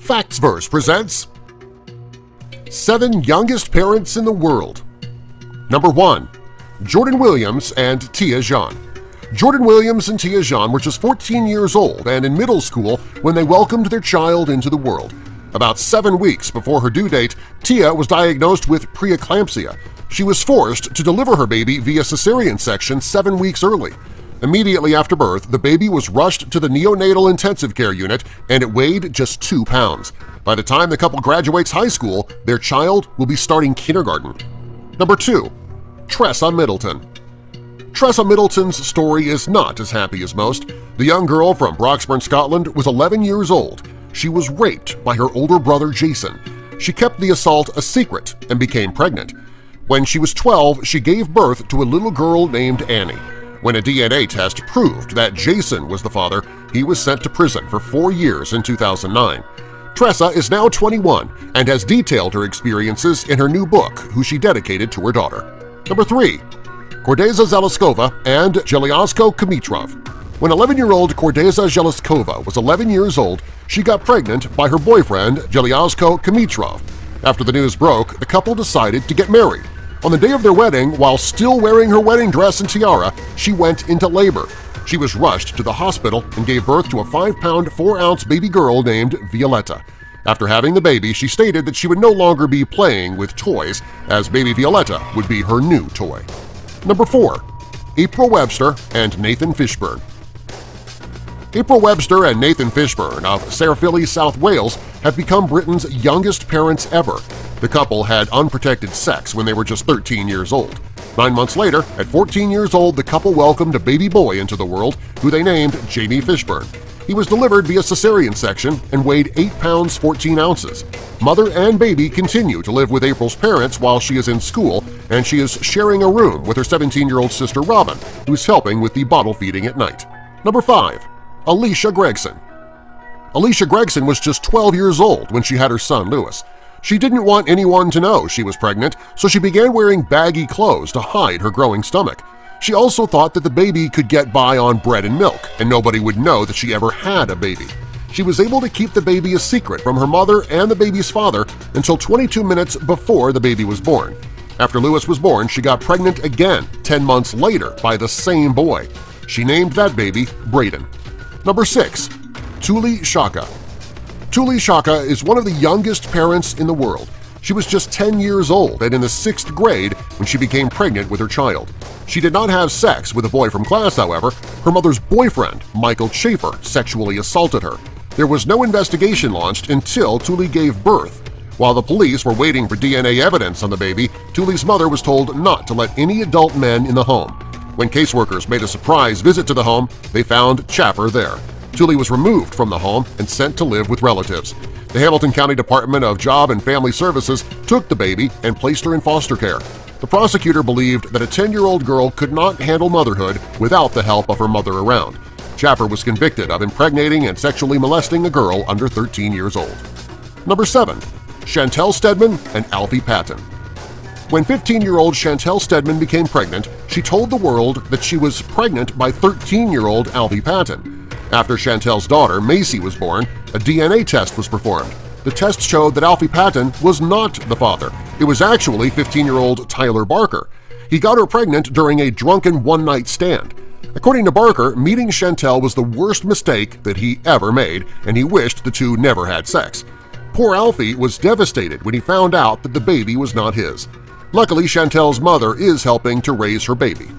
Factsverse presents 7 Youngest Parents in the World. Number 1. Jordan Williams and Tia Jeong. Jordan Williams and Tia Jeong were just 14 years old and in middle school when they welcomed their child into the world. About 7 weeks before her due date, Tia was diagnosed with preeclampsia. She was forced to deliver her baby via cesarean section 7 weeks early. Immediately after birth, the baby was rushed to the neonatal intensive care unit and it weighed just 2 pounds. By the time the couple graduates high school, their child will be starting kindergarten. Number 2. Tressa Middleton. Tressa Middleton's story is not as happy as most. The young girl from Broxburn, Scotland was 11 years old. She was raped by her older brother Jason. She kept the assault a secret and became pregnant. When she was 12, she gave birth to a little girl named Annie. When a DNA test proved that Jason was the father, he was sent to prison for 4 years in 2009. Tressa is now 21 and has detailed her experiences in her new book, who she dedicated to her daughter. Number 3. Kordesa Zeliskova and Jelyasko Kmitrov. When 11-year-old Kordesa Zeliskova was 11 years old, she got pregnant by her boyfriend Jelyasko Kmitrov. After the news broke, the couple decided to get married. On the day of their wedding, while still wearing her wedding dress and tiara, she went into labor. She was rushed to the hospital and gave birth to a 5-pound, 4-ounce baby girl named Violetta. After having the baby, she stated that she would no longer be playing with toys, as baby Violetta would be her new toy. Number 4. April Webster and Nathan Fishburne. April Webster and Nathan Fishburne of Caerphilly, South Wales have become Britain's youngest parents ever. The couple had unprotected sex when they were just 13 years old. 9 months later, at 14 years old, the couple welcomed a baby boy into the world who they named Jamie Fishburne. He was delivered via cesarean section and weighed 8 pounds 14 ounces. Mother and baby continue to live with April's parents while she is in school, and she is sharing a room with her 17-year-old sister Robin, who's helping with the bottle feeding at night. Number 5. Alicia Gregson. Alicia Gregson was just 12 years old when she had her son Lewis. She didn't want anyone to know she was pregnant, so she began wearing baggy clothes to hide her growing stomach. She also thought that the baby could get by on bread and milk, and nobody would know that she ever had a baby. She was able to keep the baby a secret from her mother and the baby's father until 22 minutes before the baby was born. After Lewis was born, she got pregnant again 10 months later by the same boy. She named that baby Braden. Number 6. Tuli Shaka. Tuli Shaka is one of the youngest parents in the world. She was just 10 years old and in the 6th grade when she became pregnant with her child. She did not have sex with a boy from class, however. Her mother's boyfriend, Michael Schaefer, sexually assaulted her. There was no investigation launched until Tuli gave birth. While the police were waiting for DNA evidence on the baby, Tuli's mother was told not to let any adult men in the home. When caseworkers made a surprise visit to the home, they found Schaffer there. Tuli was removed from the home and sent to live with relatives. The Hamilton County Department of Job and Family Services took the baby and placed her in foster care. The prosecutor believed that a 10-year-old girl could not handle motherhood without the help of her mother around. Schaffer was convicted of impregnating and sexually molesting a girl under 13 years old. Number 7. Chantel Stedman and Alfie Patton. When 15-year-old Chantel Stedman became pregnant, she told the world that she was pregnant by 13-year-old Alfie Patton. After Chantel's daughter, Macy, was born, a DNA test was performed. The test showed that Alfie Patton was not the father. It was actually 15-year-old Tyler Barker. He got her pregnant during a drunken one-night stand. According to Barker, meeting Chantel was the worst mistake that he ever made, and he wished the two never had sex. Poor Alfie was devastated when he found out that the baby was not his. Luckily, Chantel's mother is helping to raise her baby.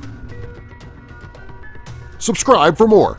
Subscribe for more.